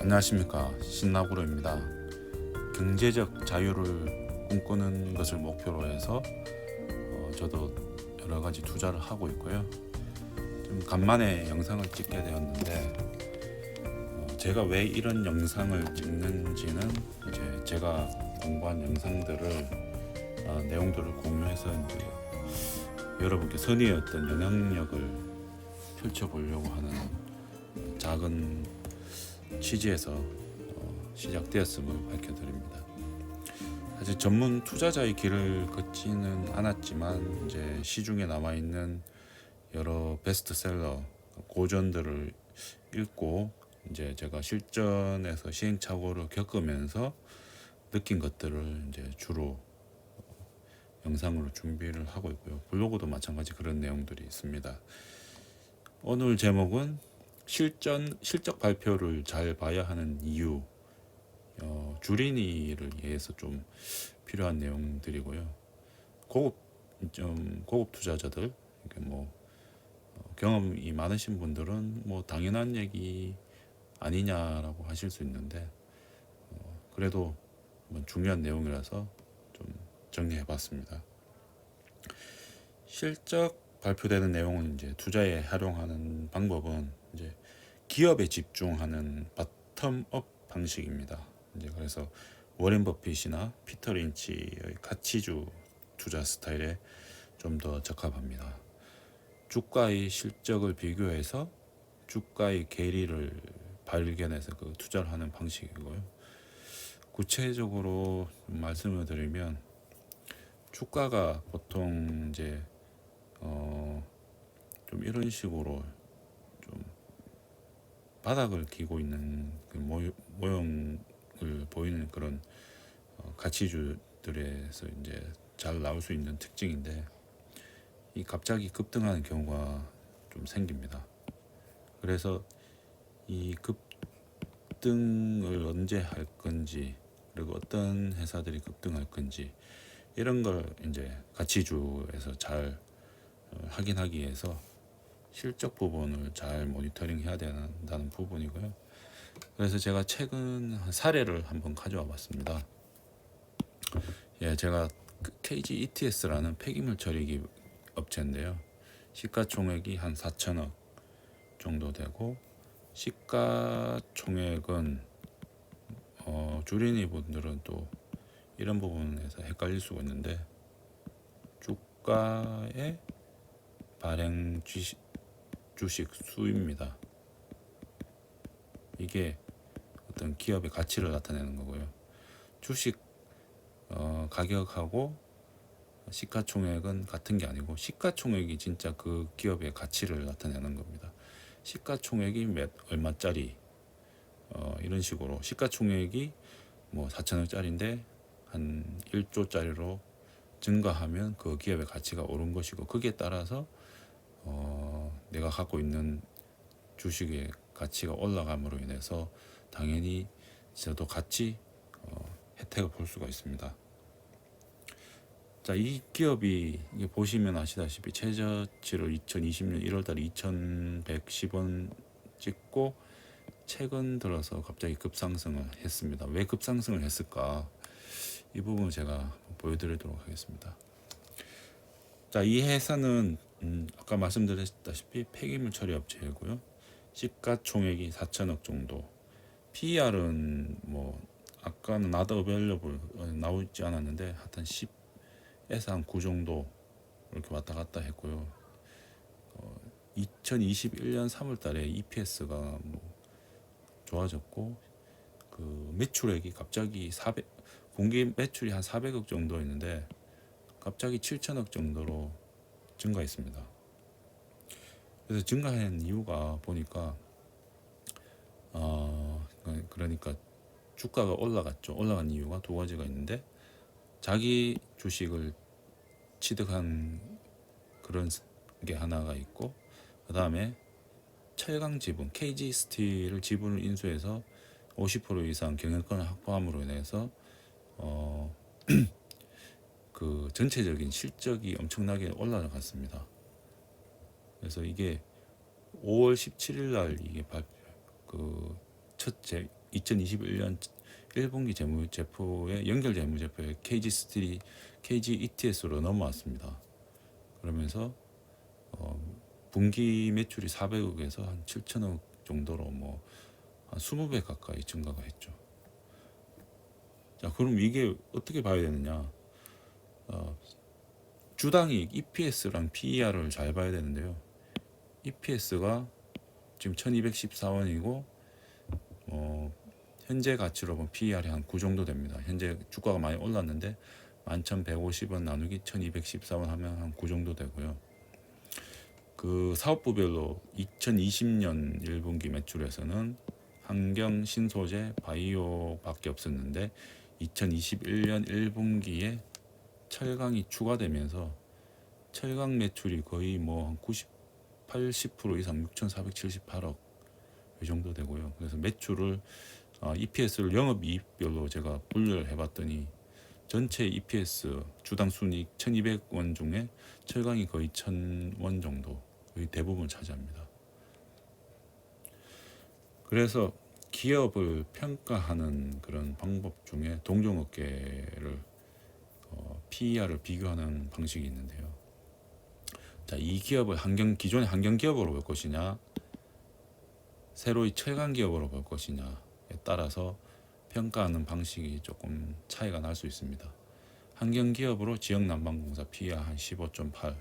안녕하십니까, 신나구로입니다. 경제적 자유를 꿈꾸는 것을 목표로 해서 저도 여러 가지 투자를 하고 있고요. 좀 간만에 영상을 찍게 되었는데 제가 왜 이런 영상을 찍는지는 이제 제가 공부한 영상들을 내용들을 공유해서 이제 여러분께 선의의 어떤 영향력을 펼쳐보려고 하는 작은 취지에서 시작되었음을 밝혀드립니다. 사실 전문 투자자의 길을 걷지는 않았지만 이제 시중에 남아 있는 여러 베스트셀러 고전들을 읽고 이제 제가 실전에서 시행착오를 겪으면서 느낀 것들을 이제 주로 영상으로 준비를 하고 있고요. 블로그도 마찬가지 그런 내용들이 있습니다. 오늘 제목은 실적 발표를 잘 봐야 하는 이유, 주린이를 위해서 좀 필요한 내용들이고요. 고급 투자자들, 경험이 많으신 분들은 당연한 얘기 아니냐라고 하실 수 있는데, 그래도 중요한 내용이라서 좀 정리해봤습니다. 실적 발표되는 내용은 이제 투자에 활용하는 방법은 이제 기업에 집중하는 바텀업 방식입니다. 이제 그래서 워렌 버핏이나 피터 린치의 가치주 투자 스타일에 좀 더 적합합니다. 주가의 실적을 비교해서 주가의 괴리를 발견해서 그 투자를 하는 방식이고요. 구체적으로 말씀을 드리면 주가가 보통 이제 좀 이런 식으로 좀 바닥을 기고 있는 그 모형을 보이는 그런 가치주들에서 이제 잘 나올 수 있는 특징인데, 이 갑자기 급등하는 경우가 좀 생깁니다. 그래서 이 급등을 언제 할 건지, 그리고 어떤 회사들이 급등할 건지, 이런 걸 이제 가치주에서 잘 확인하기 위해서 실적 부분을 잘 모니터링 해야 된다는 부분이고요. 그래서 제가 최근 사례를 한번 가져와 봤습니다. 제가 KG ETS라는 폐기물 처리기 업체인데요. 시가총액이 한 4천억 정도 되고, 시가총액은 주린이 분들은 또 이런 부분에서 헷갈릴 수가 있는데, 주가의 발행 주식 수입니다. 이게 어떤 기업의 가치를 나타내는 거고요. 주식 가격하고 시가총액은 같은 게 아니고, 시가총액이 진짜 그 기업의 가치를 나타내는 겁니다. 시가총액이 얼마짜리, 이런 식으로 시가총액이 4천억짜리인데 한 1조짜리로 증가하면 그 기업의 가치가 오른 것이고, 거기에 따라서 내가 갖고 있는 주식의 가치가 올라감으로 인해서 당연히 저도 같이 혜택을 볼 수가 있습니다. 자, 이 기업이 보시면 아시다시피 최저치를 2020년 1월달에 2,110원 찍고 최근 들어서 갑자기 급상승을 했습니다. 왜 급상승을 했을까? 이 부분을 제가 보여드리도록 하겠습니다. 자, 이 회사는 아까 말씀드렸다시피 폐기물 처리 업체이고요. 시가총액이 4천억 정도. PER은 아까는 not available 나오지 않았는데 하여튼 10에서 한 9 정도 이렇게 왔다 갔다 했고요. 2021년 3월달에 EPS가 좋아졌고, 그 매출액이 갑자기 공기 매출이 한 400억 정도였는데 갑자기 7천억 정도로 증가했습니다. 그래서 증가한 이유가 보니까 그러니까 주가가 올라갔죠. 올라간 이유가 두 가지가 있는데, 자기 주식을 취득한 그런 게 하나가 있고, 그 다음에 철강 지분 KG 스틸을 지분을 인수해서 50% 이상 경영권을 확보함으로 인해서 그 전체적인 실적이 엄청나게 올라갔습니다. 그래서 이게 5월 17일 날 이게 첫째 2021년 1분기 재무제표의 연결 재무제표에 KG ETS로 넘어왔습니다. 그러면서 분기 매출이 400억에서 한 7천억 정도로 뭐 한 20배 가까이 증가가 했죠. 자, 그럼 이게 어떻게 봐야 되느냐? 주당이익 EPS랑 PER을 잘 봐야 되는데요. EPS가 지금 1214원이고 현재 가치로 보면 PER이 한 9 정도 됩니다. 현재 주가가 많이 올랐는데 11,150원 나누기 1214원 하면 한 9 정도 되고요. 그 사업부별로 2020년 1분기 매출에서는 환경, 신소재, 바이오밖에 없었는데 2021년 1분기에 철강이 추가되면서 철강 매출이 거의 뭐 한 80% 이상 6,478억 이 정도 되고요. 그래서 매출을 EPS를 영업이익별로 제가 분류를 해봤더니 전체 EPS 주당 순이익 1,200원 중에 철강이 거의 1,000원 정도 거의 대부분 차지합니다. 그래서 기업을 평가하는 그런 방법 중에 동종업계를 PER을 비교하는 방식이 있는데요. 자, 이 기업을 기존의 환경 기업으로 볼 것이냐, 새로이 철강 기업으로 볼 것이냐에 따라서 평가하는 방식이 조금 차이가 날 수 있습니다. 환경 기업으로 지역난방공사 PER 한 15.8,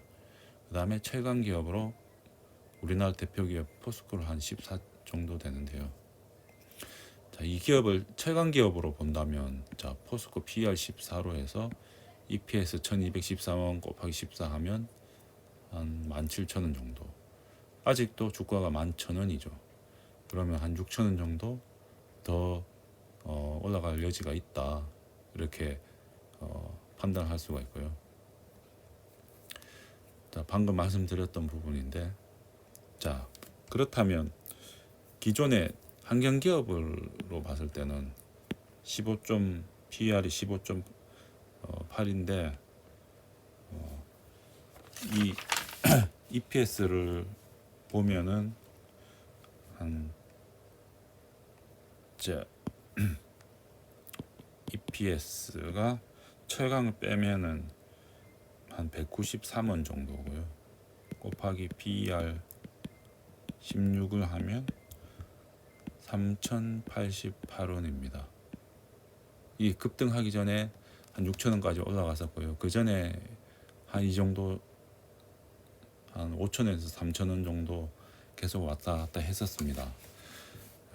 그 다음에 철강 기업으로 우리나라 대표 기업 포스코를 한 14 정도 되는데요. 자, 이 기업을 철강 기업으로 본다면, 자, 포스코 PER 14로 해서 EPS 1214원 곱하기 14 하면 한 17,000원 정도. 아직도 주가가 11,000원이죠. 그러면 한 6,000원 정도 더 올라갈 여지가 있다. 이렇게 판단할 수가 있고요. 자, 방금 말씀드렸던 부분인데, 자, 그렇다면 기존의 환경 기업으로 봤을 때는 PER이 15.8인데 이 EPS를 보면은 EPS가 철강을 빼면은 한 193원 정도고요. 곱하기 PER 16을 하면 3,088원입니다. 이 급등하기 전에 한 6,000원까지 올라갔었고요. 그 전에 한 이 정도 한 5,000원에서 3,000원 정도 계속 왔다 갔다 했었습니다.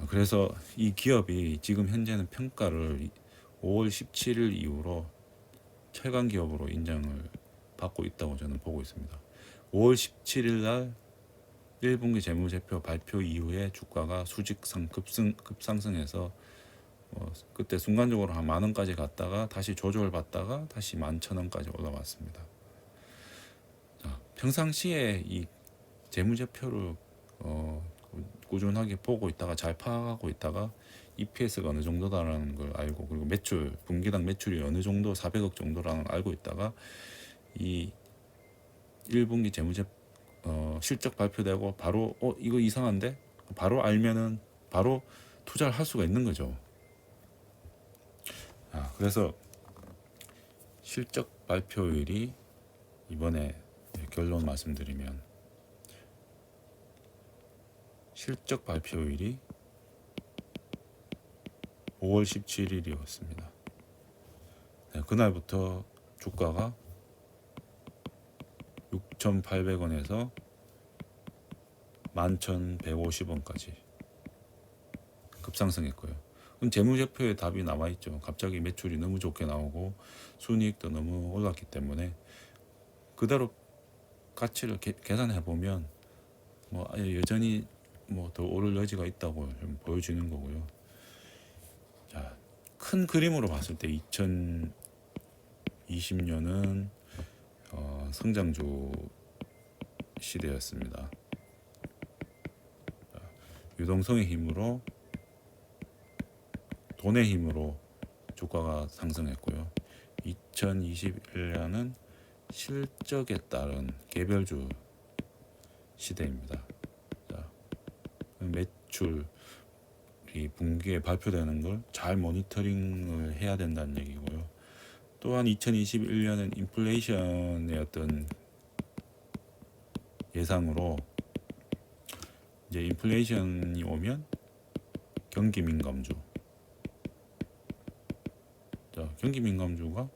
그래서 이 기업이 지금 현재는 평가를 5월 17일 이후로 철강 기업으로 인정을 받고 있다고 저는 보고 있습니다. 5월 17일 날 1분기 재무제표 발표 이후에 주가가 수직성 급상승해서 그때 순간적으로 한 10,000원까지 갔다가 다시 조정을 받다가 다시 11,000원까지 올라왔습니다. 자, 평상시에 이 재무제표를 꾸준하게 보고 있다가 잘 파악하고 있다가 EPS가 어느 정도다라는 걸 알고, 그리고 매출 분기당 매출이 어느 정도 400억 정도라는 걸 알고 있다가 이 1분기 재무제표 실적 발표되고 바로 이거 이상한데 바로 알면은 바로 투자를 할 수가 있는 거죠. 그래서 실적 발표일이 이번에 결론 말씀드리면 실적 발표일이 5월 17일이었습니다. 그날부터 주가가 6,800원에서 11,150원까지 급상승했고요. 그럼 재무제표에 답이 나와 있죠. 갑자기 매출이 너무 좋게 나오고 순이익도 너무 올랐기 때문에 그대로 가치를 계산해 보면 뭐 여전히 뭐 더 오를 여지가 있다고 좀 보여지는 거고요. 자, 큰 그림으로 봤을 때 2020년은 성장주 시대였습니다. 유동성의 힘으로, 돈의 힘으로 주가가 상승했고요. 2021년은 실적에 따른 개별주 시대입니다. 자, 매출 분기에 발표되는 걸 잘 모니터링을 해야 된다는 얘기고요. 또한 2021년은 인플레이션의 어떤 예상으로 이제 인플레이션이 오면 경기 민감주, 경기 민감주가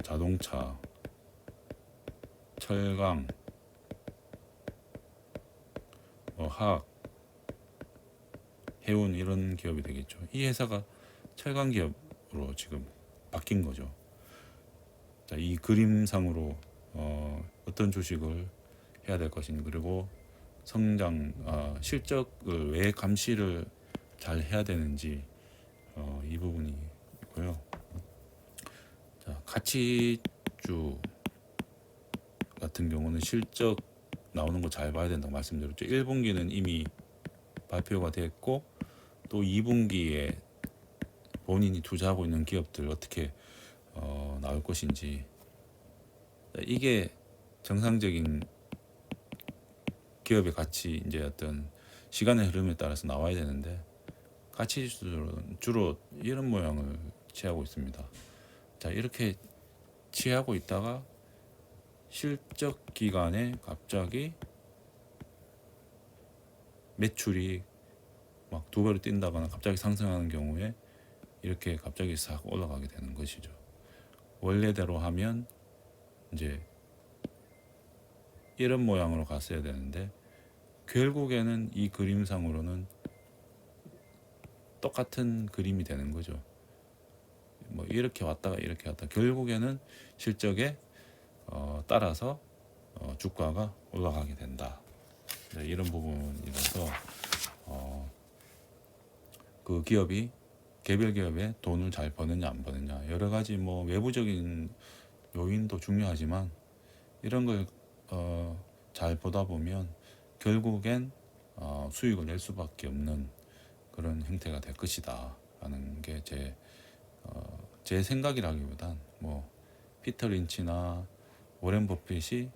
자동차, 철강, 화학, 해운 이런 기업이 되겠죠. 이 회사가 철강 기업으로 지금 바뀐 거죠. 자, 이 그림상으로 어떤 주식을 해야 될 것인지, 그리고 성장, 실적을 왜 감시를 잘 해야 되는지 이 부분이 있고요. 자, 가치주 같은 경우는 실적 나오는 거 잘 봐야 된다고 말씀드렸죠. 1분기는 이미 발표가 됐고, 또 2분기에 본인이 투자하고 있는 기업들 어떻게 나올 것인지, 이게 정상적인 기업의 가치, 이제 어떤 시간의 흐름에 따라서 나와야 되는데, 가치주는 주로 이런 모양을 취하고 있습니다. 자, 이렇게 취하고 있다가 실적 기간에 갑자기 매출이 막 2배로 뛴다거나 갑자기 상승하는 경우에 이렇게 갑자기 싹 올라가게 되는 것이죠. 원래대로 하면 이제 이런 모양으로 갔어야 되는데, 결국에는 이 그림상으로는 똑같은 그림이 되는 거죠. 뭐 이렇게 왔다가 이렇게 왔다, 결국에는 실적에 따라서 주가가 올라가게 된다. 네, 이런 부분이라서 그 기업이 개별 기업에 돈을 잘 버느냐 안 버느냐, 여러 가지 뭐 외부적인 요인도 중요하지만 이런 걸 잘 보다 보면 결국엔 수익을 낼 수밖에 없는 그런 형태가 될 것이다 라는 게 제 생각이라기보단 뭐 피터 린치나 워렌 버핏이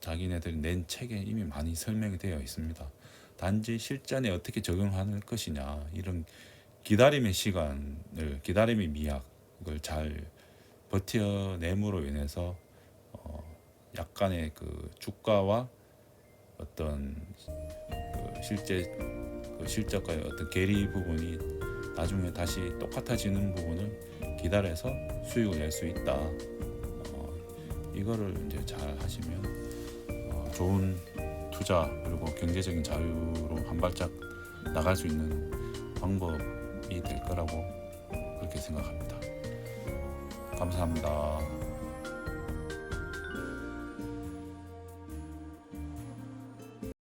자기네들이 낸 책에 이미 많이 설명이 되어 있습니다. 단지 실전에 어떻게 적용할 것이냐, 이런 기다림의 시간을, 기다림의 미학을 잘 버텨냄으로 인해서 약간의 그 주가와 어떤 그 실적과의 어떤 괴리 부분이 나중에 다시 똑같아지는 부분을 기다려서 수익을 낼 수 있다. 이거를 이제 잘 하시면 좋은 투자, 그리고 경제적인 자유로 한 발짝 나갈 수 있는 방법이 될 거라고 그렇게 생각합니다. 감사합니다.